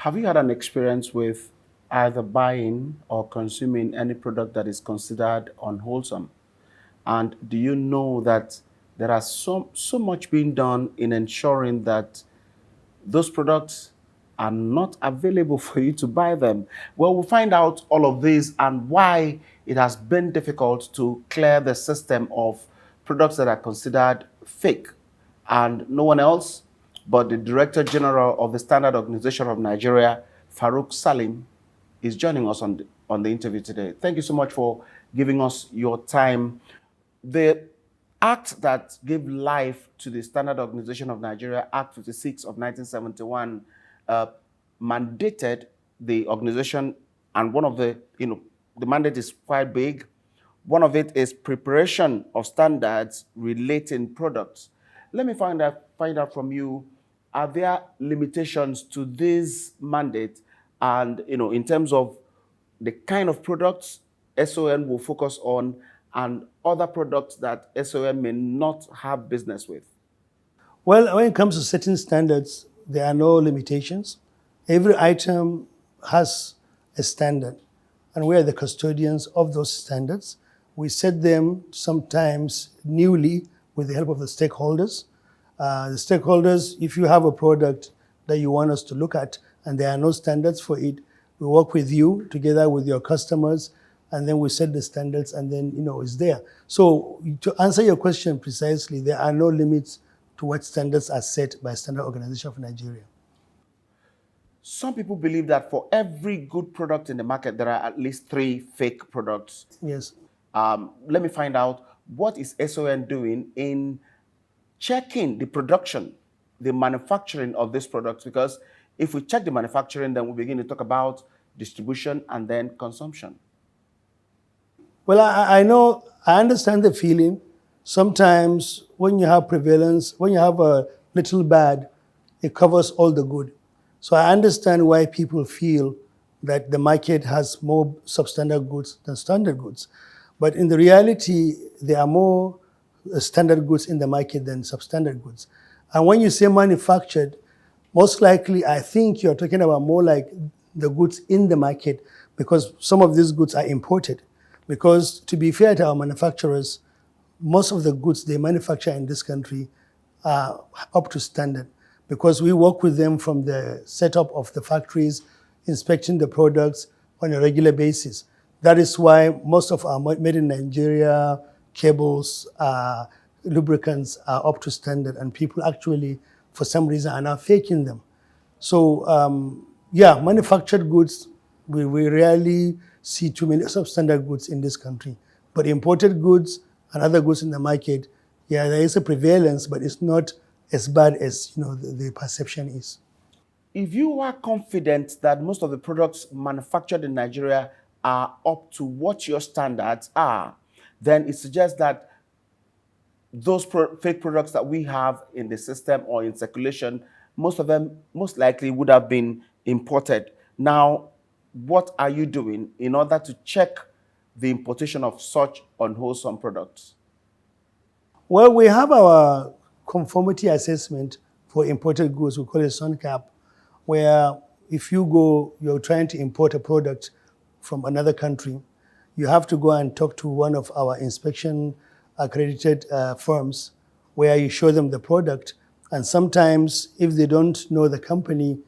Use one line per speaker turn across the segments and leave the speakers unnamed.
Have you had an experience with either buying or consuming any product that is considered unwholesome? And do you know that there are so much being done in ensuring that those products are not available for you to buy them? Well, we'll find out all of this and why it has been difficult to clear the system of products that are considered fake. And no one else but the Director General of the Standard Organization of Nigeria, Farouk Salim, is joining us on the interview today. Thank you so much for giving us your time. The act that gave life to the Standard Organization of Nigeria, Act 56 of 1971, mandated the organization, and one of the mandate is quite big. One of it is preparation of standards relating products. Let me find out from you, are there limitations to this mandate? And in terms of the kind of products SON will focus on and other products that SON may not have business with?
Well, when it comes to setting standards, there are no limitations. Every item has a standard, and we are the custodians of those standards. We set them sometimes newly with the help of the stakeholders. The stakeholders, if you have a product that you want us to look at and there are no standards for it, we work with you together with your customers, and then we set the standards, and then it's there. So to answer your question precisely, there are no limits to what standards are set by Standard Organization of Nigeria.
Some people believe that for every good product in the market, there are at least 3 fake products.
Yes.
Let me find out, what is SON doing in checking the production, the manufacturing of these products? Because if we check the manufacturing, then we begin to talk about distribution and then consumption.
Well, I understand the feeling. Sometimes when you have prevalence, when you have a little bad, it covers all the good. So I understand why people feel that the market has more substandard goods than standard goods. But in the reality, there are more standard goods in the market than substandard goods. And when you say manufactured, most likely, I think you're talking about more like the goods in the market, because some of these goods are imported. Because to be fair to our manufacturers, most of the goods they manufacture in this country are up to standard, because we work with them from the setup of the factories, inspecting the products on a regular basis. That is why most of our made in Nigeria cables, lubricants are up to standard, and people actually, for some reason, are now faking them. So manufactured goods, we rarely see too many substandard goods in this country. But imported goods and other goods in the market, there is a prevalence, but it's not as bad as the perception is.
If you are confident that most of the products manufactured in Nigeria are up to what your standards are, then it suggests that those fake products that we have in the system or in circulation, most of them most likely would have been imported. Now, what are you doing in order to check the importation of such unwholesome products?
Well, we have our conformity assessment for imported goods. We call it SUNCAP, where if you're trying to import a product from another country, you have to go and talk to one of our inspection accredited firms, where you show them the product. And sometimes, if they don't know the company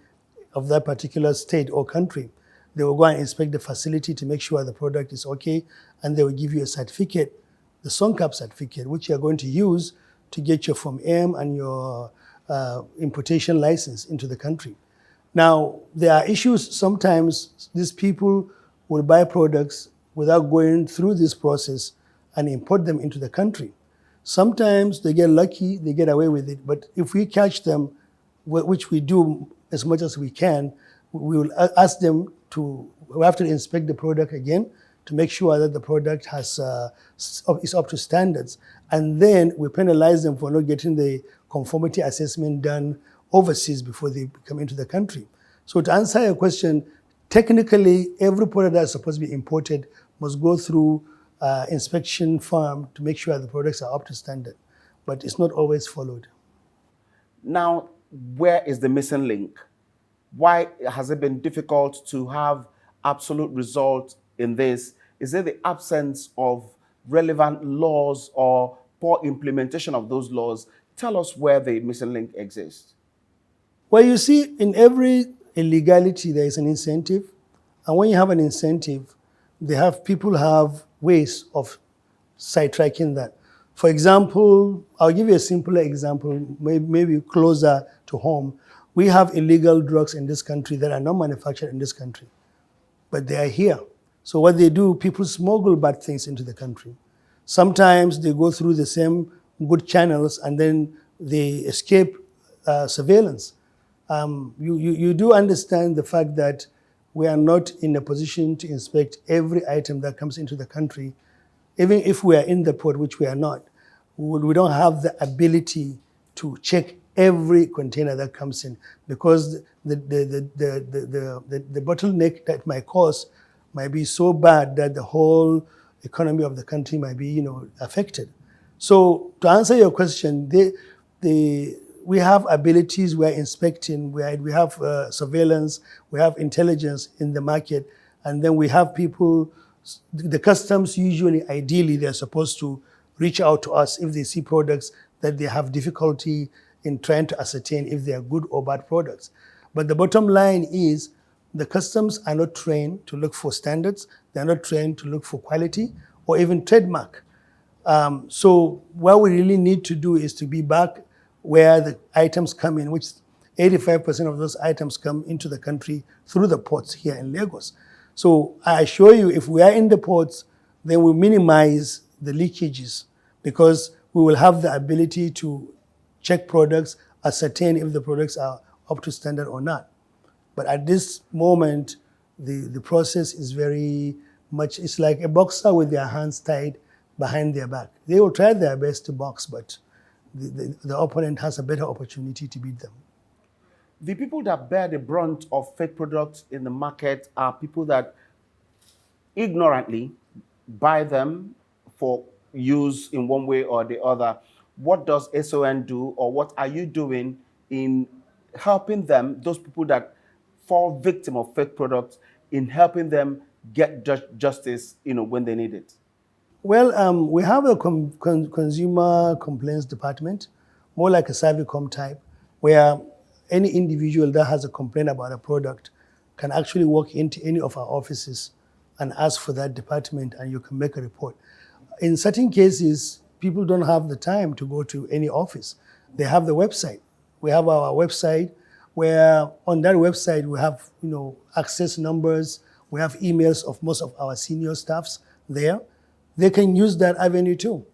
of that particular state or country, they will go and inspect the facility to make sure the product is okay, and they will give you a certificate, the SUNCAP certificate, which you are going to use to get your Form M and your importation license into the country. Now, there are issues. Sometimes these people will buy products without going through this process and import them into the country. Sometimes they get lucky, they get away with it. But if we catch them, which we do as much as we can, we will ask them we have to inspect the product again to make sure that the product is up to standards. And then we penalize them for not getting the conformity assessment done overseas before they come into the country. So to answer your question, technically, every product that is supposed to be imported must go through inspection firm to make sure the products are up to standard. But it's not always followed.
Now, where is the missing link? Why has it been difficult to have absolute results in this? Is it the absence of relevant laws or poor implementation of those laws? Tell us where the missing link exists.
Well, you see, in every illegality, there is an incentive. And when you have an incentive, people have ways of sidetracking that. For example, I'll give you a simpler example, maybe closer to home. We have illegal drugs in this country that are not manufactured in this country, but they are here. So what they do, people smuggle bad things into the country. Sometimes they go through the same good channels and then they escape surveillance. You do understand the fact that we are not in a position to inspect every item that comes into the country. Even if we are in the port, which we are not, we don't have the ability to check every container that comes in, because the bottleneck that might cause might be so bad that the whole economy of the country might be, affected. So to answer your question, we have abilities, we are inspecting, we have surveillance, we have intelligence in the market, and then we have people. The customs usually, ideally, they're supposed to reach out to us if they see products that they have difficulty in trying to ascertain if they are good or bad products. But the bottom line is the customs are not trained to look for standards. They're not trained to look for quality or even trademark. So what we really need to do is to be back where the items come in, which 85% of those items come into the country through the ports here in Lagos. So I assure you, if we are in the ports, then we minimize the leakages, because we will have the ability to check products, ascertain if the products are up to standard or not. But at this moment, the process is very much, it's like a boxer with their hands tied behind their back. They will try their best to box, but the opponent has a better opportunity to beat them.
The people that bear the brunt of fake products in the market are people that ignorantly buy them for use in one way or the other. What does SON do, or what are you doing in helping them, those people that fall victim of fake products, in helping them get justice, when they need it?
Well, we have a consumer complaints department, more like a Servicom type, where any individual that has a complaint about a product can actually walk into any of our offices and ask for that department, and you can make a report. In certain cases, people don't have the time to go to any office. They have the website. We have our website, where on that website we have access numbers, we have emails of most of our senior staffs there. They can use that avenue too.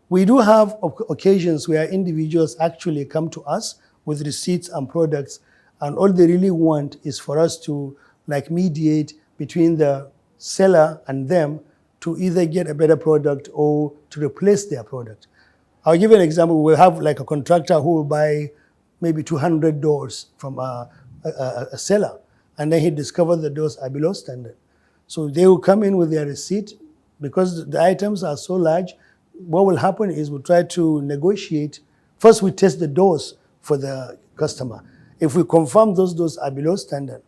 We do have occasions where individuals actually come to us with receipts and products, and all they really want is for us to mediate between the seller and them to either get a better product or to replace their product. I'll give you an example. We'll have a contractor who will buy maybe 200 doors from a seller, and then he discovers the doors are below standard. So they will come in with their receipt. Because the items are so large, what will happen is we'll try to negotiate. First, we test the doors for the customer. If we confirm those doors are below standard,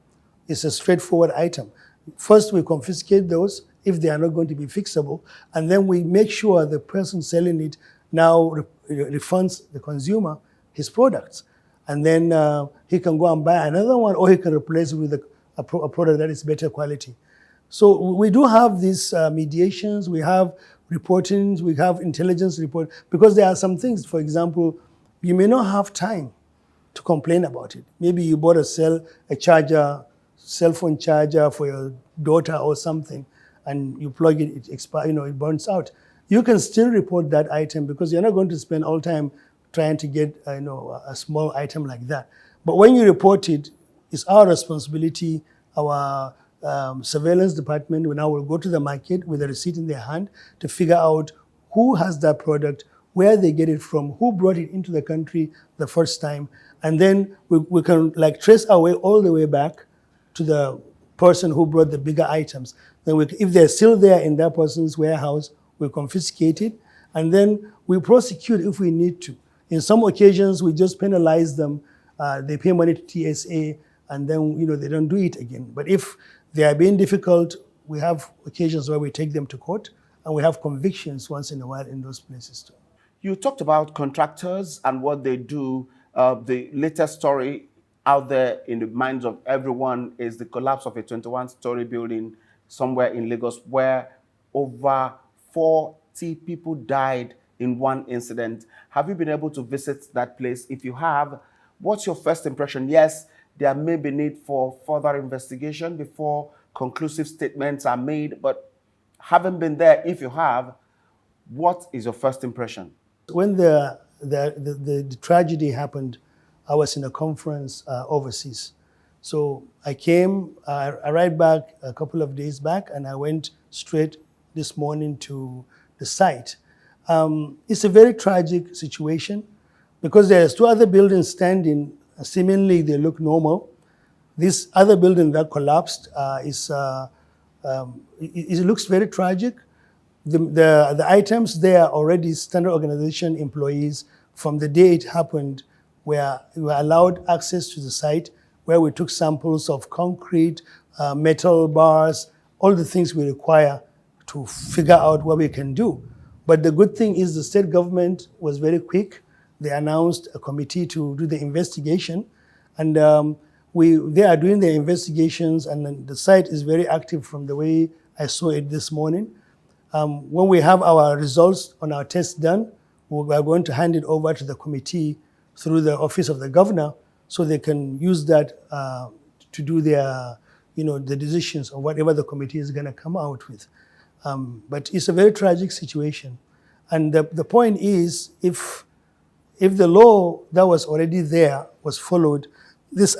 it's a straightforward item. First, we confiscate those if they are not going to be fixable, and then we make sure the person selling it now refunds the consumer his products. And then he can go and buy another one, or he can replace it with a product that is better quality. So we do have these mediations, we have reportings, we have intelligence report, because there are some things, for example, you may not have time to complain about it. Maybe you bought a cell phone charger for your daughter or something, and you plug it, it expires, it burns out. You can still report that item, because you're not going to spend all time trying to get a small item like that. But when you report it, it's our responsibility. Our surveillance department now will go to the market with a receipt in their hand to figure out who has that product, where they get it from, who brought it into the country the first time, and then we can trace our way all the way back to the person who brought the bigger items. Then if they're still there in that person's warehouse, we confiscate it, and then we prosecute if we need to. In some occasions, we just penalize them. They pay money to TSA, and then they don't do it again. But if they are being difficult, we have occasions where we take them to court, and we have convictions once in a while in those places too.
You talked about contractors and what they do. The latest story out there in the minds of everyone is the collapse of a 21-story building somewhere in Lagos, where over 40 people died in one incident. Have you been able to visit that place? If you have, what's your first impression? Yes, there may be need for further investigation before conclusive statements are made, but having been there, if you have, what is your first impression?
When the tragedy happened, I was in a conference overseas. So I arrived back a couple of days back, and I went straight this morning to the site. It's a very tragic situation because there's two other buildings standing. Seemingly, they look normal. This other building that collapsed it looks very tragic. The items there are already standard organization employees from the day it happened we were allowed access to the site where we took samples of concrete, metal bars, all the things we require to figure out what we can do. But the good thing is the state government was very quick. They announced a committee to do the investigation, and they are doing their investigations, and the site is very active from the way I saw it this morning. When we have our results on our tests done, we are going to hand it over to the committee through the office of the governor so they can use that to do their, the decisions or whatever the committee is going to come out with. But it's a very tragic situation. And the point is, if the law that was already there was followed, this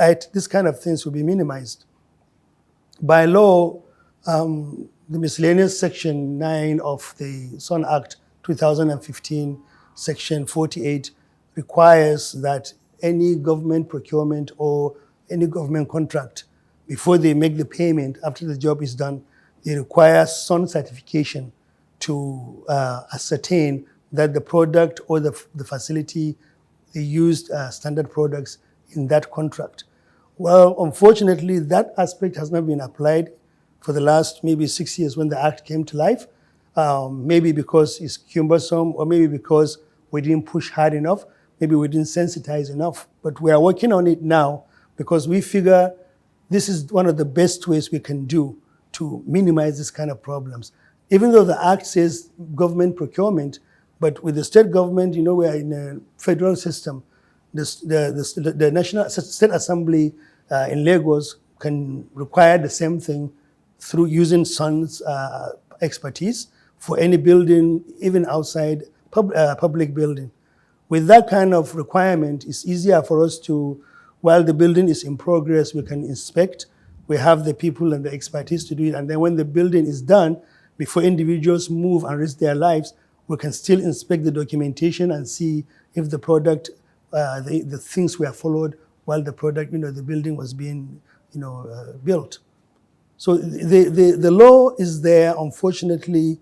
kind of things will be minimized. By law, the miscellaneous section 9 of the SON Act 2015, section 48, requires that any government procurement or any government contract, before they make the payment, after the job is done, they require SON certification to ascertain that the product or the facility, they used standard products in that contract. Well, unfortunately, that aspect has not been applied for the last maybe 6 years when the Act came to life, maybe because it's cumbersome or maybe because we didn't push hard enough, maybe we didn't sensitize enough. But we are working on it now because we figure this is one of the best ways we can do to minimize this kind of problems. Even though the Act says government procurement, but with the state government, we are in a federal system. The National State Assembly in Lagos can require the same thing through using SON's expertise for any building, even outside public building. With that kind of requirement, it's easier for us to, while the building is in progress, we can inspect. We have the people and the expertise to do it. And then when the building is done, before individuals move and risk their lives, we can still inspect the documentation and see if the product, the things were followed while the product, the building was being, built. So the law is there, unfortunately,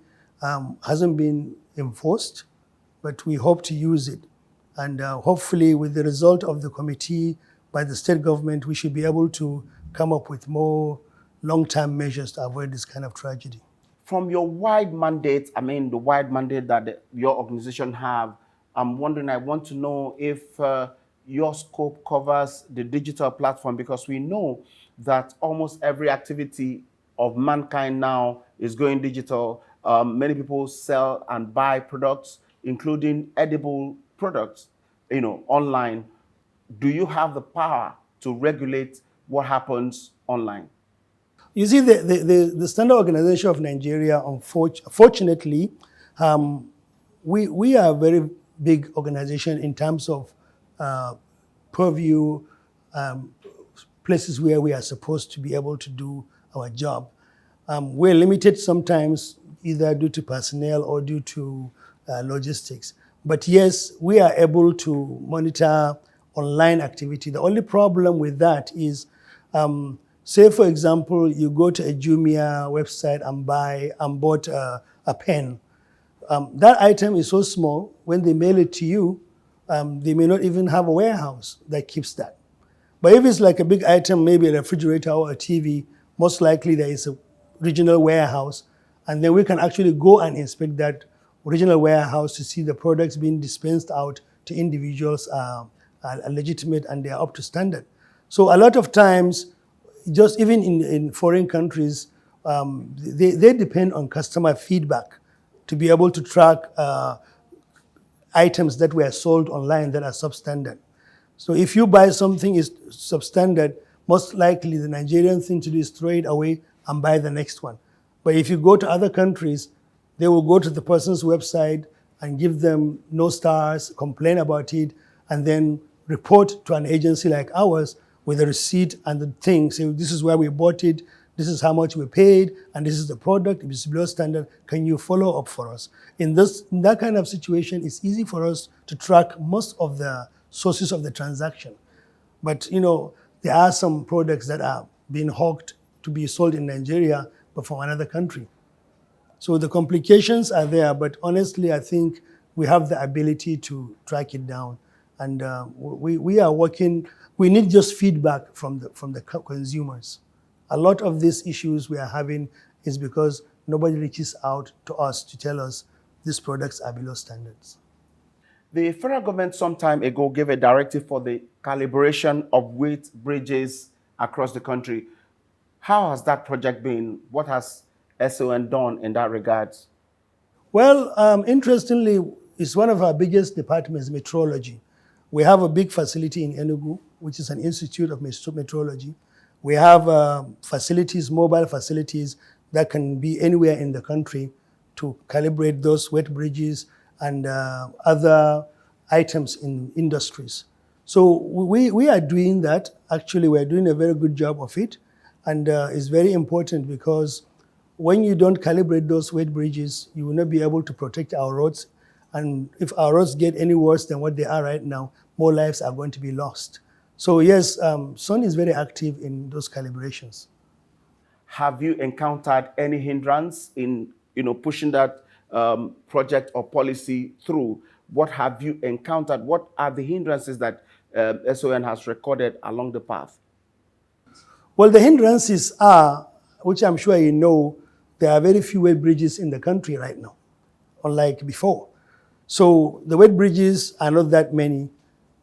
hasn't been enforced, but we hope to use it. And hopefully with the result of the committee by the state government, we should be able to come up with more long-term measures to avoid this kind of tragedy.
From your wide mandate, the wide mandate that your organization have, I'm wondering, I want to know if your scope covers the digital platform, because we know that almost every activity of mankind now is going digital. Many people sell and buy products, including edible products, online. Do you have the power to regulate what happens online?
You see, the Standard Organization of Nigeria, unfortunately, we are a very big organization in terms of purview, places where we are supposed to be able to do our job. We're limited sometimes either due to personnel or due to logistics. But yes, we are able to monitor online activity. The only problem with that is, say for example, you go to a Jumia website and bought a pen. That item is so small, when they mail it to you, they may not even have a warehouse that keeps that. But if it's like a big item, maybe a refrigerator or a TV, most likely there is a regional warehouse, and then we can actually go and inspect that regional warehouse to see the products being dispensed out to individuals are legitimate and they are up to standard. So a lot of times, just even in foreign countries, they depend on customer feedback to be able to track items that were sold online that are substandard. So if you buy something is substandard, most likely the Nigerian thing to do is throw it away and buy the next one. But if you go to other countries, they will go to the person's website and give them no stars, complain about it, and then report to an agency like ours with a receipt and the thing, say this is where we bought it, this is how much we paid, and this is the product. If it's below standard, can you follow up for us? In that kind of situation, it's easy for us to track most of the sources of the transaction. But there are some products that are being hawked to be sold in Nigeria, but from another country. So the complications are there, but honestly, I think we have the ability to track it down. And we are working, we need just feedback from the consumers. A lot of these issues we are having is because nobody reaches out to us to tell us these products are below standards.
The federal government some time ago gave a directive for the calibration of weight bridges across the country. How has that project been? What has SON done in that regard?
Well, interestingly, it's one of our biggest departments, metrology. We have a big facility in Enugu, which is an institute of metrology. We have facilities, mobile facilities that can be anywhere in the country to calibrate those weight bridges and other items in industries. So we are doing that. Actually, we're doing a very good job of it. And it's very important because when you don't calibrate those weight bridges, you will not be able to protect our roads. And if our roads get any worse than what they are right now, more lives are going to be lost. So yes, SON is very active in those calibrations.
Have you encountered any hindrance in pushing that project or policy through? What have you encountered? What are the hindrances that SON has recorded along the path?
Well, the hindrances are, which I'm sure you know, there are very few weight bridges in the country right now, unlike before. So the weight bridges are not that many.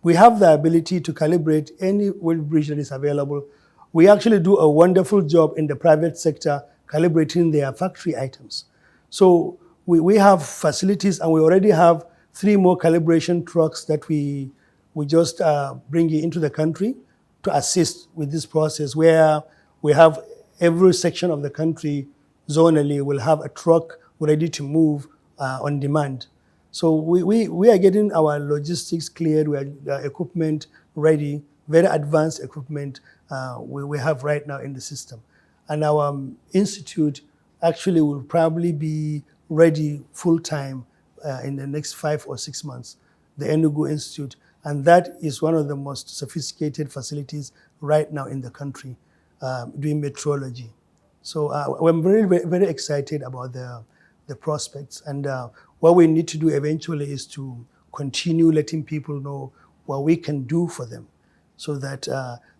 We have the ability to calibrate any weight bridge that is available. We actually do a wonderful job in the private sector calibrating their factory items. So we have facilities, and we already have 3 more calibration trucks that we just bring into the country to assist with this process, where we have every section of the country zonally will have a truck ready to move on demand. So we are getting our logistics cleared, we are equipment ready, very advanced equipment we have right now in the system. And our institute actually will probably be ready full-time in the next 5 or 6 months, the Enugu Institute. And that is one of the most sophisticated facilities right now in the country doing metrology. So I'm very, very excited about the prospects. And what we need to do eventually is to continue letting people know what we can do for them. So that,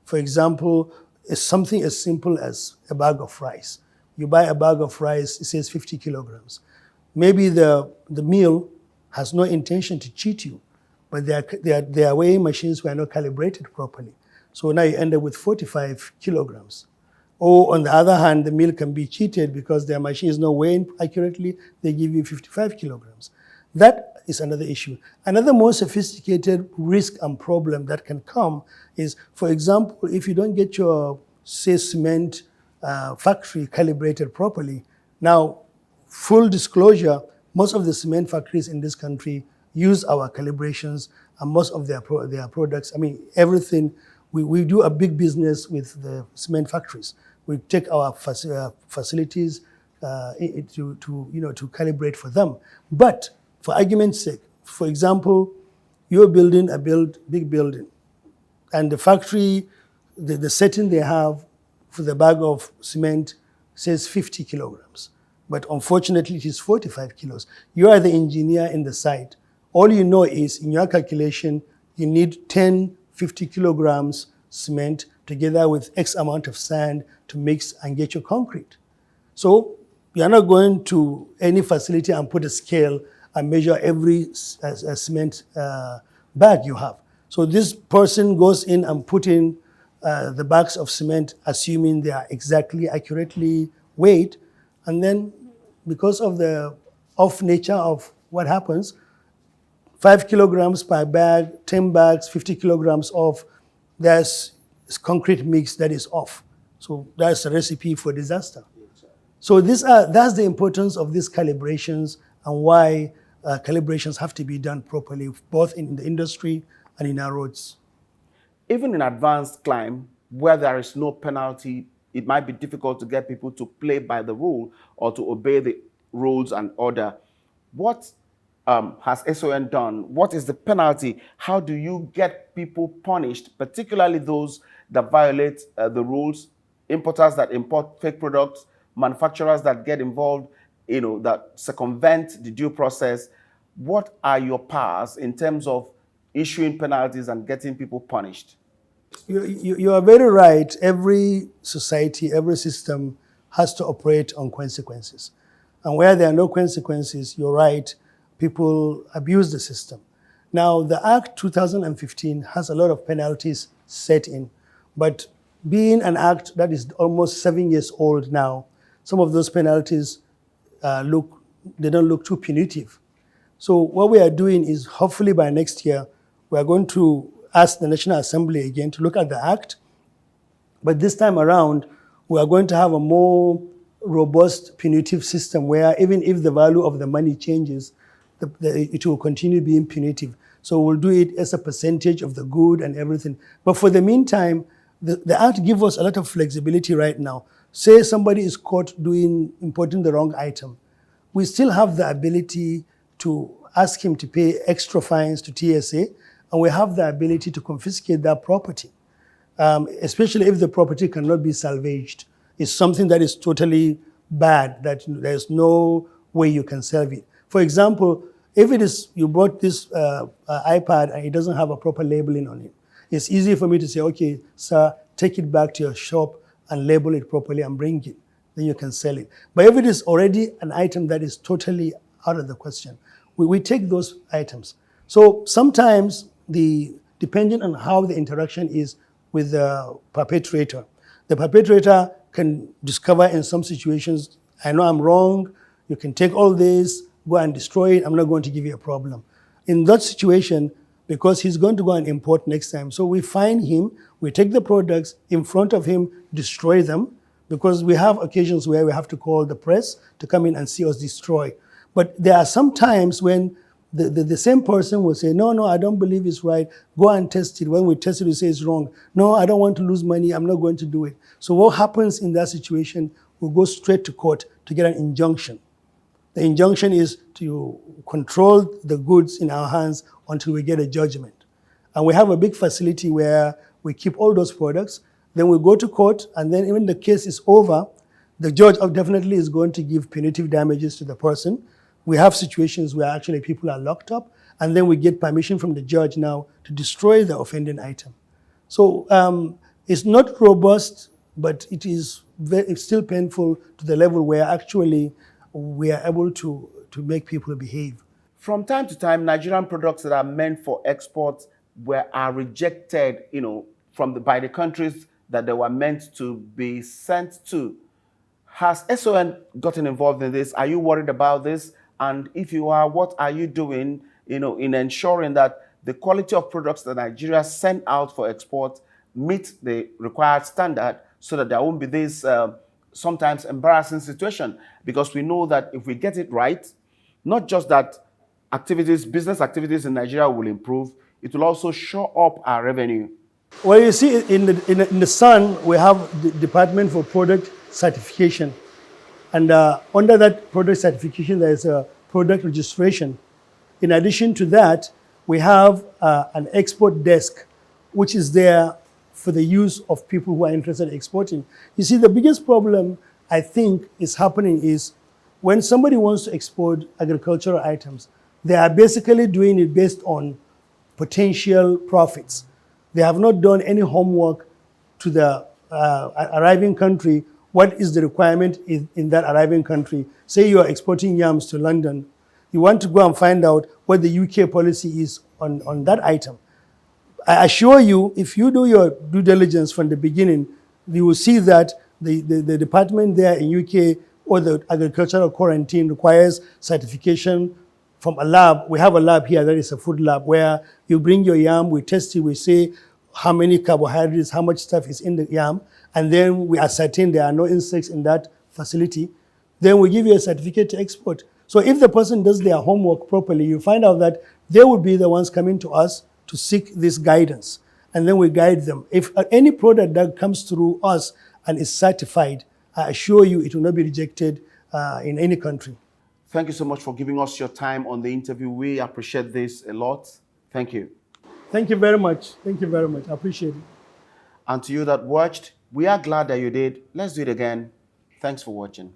for example, it's something as simple as a bag of rice. You buy a bag of rice, it says 50 kilograms. Maybe the mill has no intention to cheat you, but their weighing machines were not calibrated properly. So now you end up with 45 kilograms. Or on the other hand, the mill can be cheated because their machine is not weighing accurately, they give you 55 kilograms. That is another issue. Another more sophisticated risk and problem that can come is, for example, if you don't get your, say, cement factory calibrated properly. Now, full disclosure, most of the cement factories in this country use our calibrations, and most of their products, I mean, everything, we do a big business with the cement factories. We take our facilities to calibrate for them. But for argument's sake, for example, you're building a big building, and the factory, the setting they have for the bag of cement says 50 kilograms. But unfortunately, it is 45 kilos. You are the engineer in the site. All you know is, in your calculation, you need 10 50 kilograms cement together with X amount of sand to mix and get your concrete. So you're not going to any facility and put a scale and measure every cement bag you have. So this person goes in and put in the bags of cement, assuming they are exactly, accurately weighed. And then because of the off nature of what happens, 5 kilograms per bag, 10 bags, 50 kilograms off, there's concrete mix that is off. So that's a recipe for disaster. So that's the importance of these calibrations and why calibrations have to be done properly, both in the industry and in our roads.
Even in advanced climb, where there is no penalty, it might be difficult to get people to play by the rule or to obey the rules and order. What has SON done? What is the penalty? How do you get people punished, particularly those that violate the rules, importers that import fake products, manufacturers that get involved, that circumvent the due process? What are your powers in terms of issuing penalties and getting people punished?
You are very right. Every society, every system has to operate on consequences. And where there are no consequences, you're right, people abuse the system. Now, the Act 2015 has a lot of penalties set in, but being an act that is almost 7 years old now, some of those penalties they don't look too punitive. So what we are doing is, hopefully by next year, we are going to ask the National Assembly again to look at the Act. But this time around, we are going to have a more robust punitive system where even if the value of the money changes, it will continue being punitive. So we'll do it as a percentage of the good and everything. But for the meantime, the Act gives us a lot of flexibility right now. Say somebody is caught importing the wrong item. We still have the ability to ask him to pay extra fines to TSA, and we have the ability to confiscate that property, especially if the property cannot be salvaged. It's something that is totally bad, that there's no way you can salvage it. For example, if you bought this iPad and it doesn't have a proper labeling on it, it's easy for me to say, okay, sir, take it back to your shop and label it properly and bring it. Then you can sell it. But if it is already an item that is totally out of the question, we take those items. So sometimes, depending on how the interaction is with the perpetrator, the perpetrator can discover in some situations, I know I'm wrong, you can take all this, go and destroy it, I'm not going to give you a problem. In that situation, because he's going to go and import next time, so we find him, we take the products in front of him, destroy them, because we have occasions where we have to call the press to come in and see us destroy. But there are some times when the same person will say, no, I don't believe it's right. Go and test it. When we test it, we say it's wrong. No, I don't want to lose money. I'm not going to do it. So what happens in that situation, we'll go straight to court to get an injunction. The injunction is to control the goods in our hands until we get a judgment. And we have a big facility where we keep all those products. Then we go to court, and then even the case is over, the judge definitely is going to give punitive damages to the person. We have situations where actually people are locked up, and then we get permission from the judge now to destroy the offending item. So it's not robust, but it's still painful to the level where actually we are able to make people behave.
From time to time, Nigerian products that are meant for export are rejected, by the countries that they were meant to be sent to. Has SON gotten involved in this? Are you worried about this? And if you are, what are you doing, in ensuring that the quality of products that Nigeria send out for export meet the required standard, so that there won't be this sometimes embarrassing situation? Because we know that if we get it right, not just that business activities in Nigeria will improve, it will also show up our revenue.
Well, you see, in the Sun, we have the Department for Product Certification. And under that product certification, there is a product registration. In addition to that, we have an export desk, which is there for the use of people who are interested in exporting. You see, the biggest problem I think is happening is when somebody wants to export agricultural items, they are basically doing it based on potential profits. They have not done any homework to the arriving country. What is the requirement in that arriving country? Say you are exporting yams to London. You want to go and find out what the UK policy is on that item. I assure you, if you do your due diligence from the beginning, you will see that the department there in UK or the agricultural quarantine requires certification from a lab. We have a lab here that is a food lab where you bring your yam, we test it, we say how many carbohydrates, how much stuff is in the yam, and then we ascertain there are no insects in that facility. Then we give you a certificate to export. So if the person does their homework properly, you find out that they will be the ones coming to us to seek this guidance, and then we guide them. If any product that comes through us and is certified, I assure you it will not be rejected in any country.
Thank you so much for giving us your time on the interview. We appreciate this a lot. Thank you.
Thank you very much. Thank you very much. I appreciate it.
And to you that watched, we are glad that you did. Let's do it again. Thanks for watching.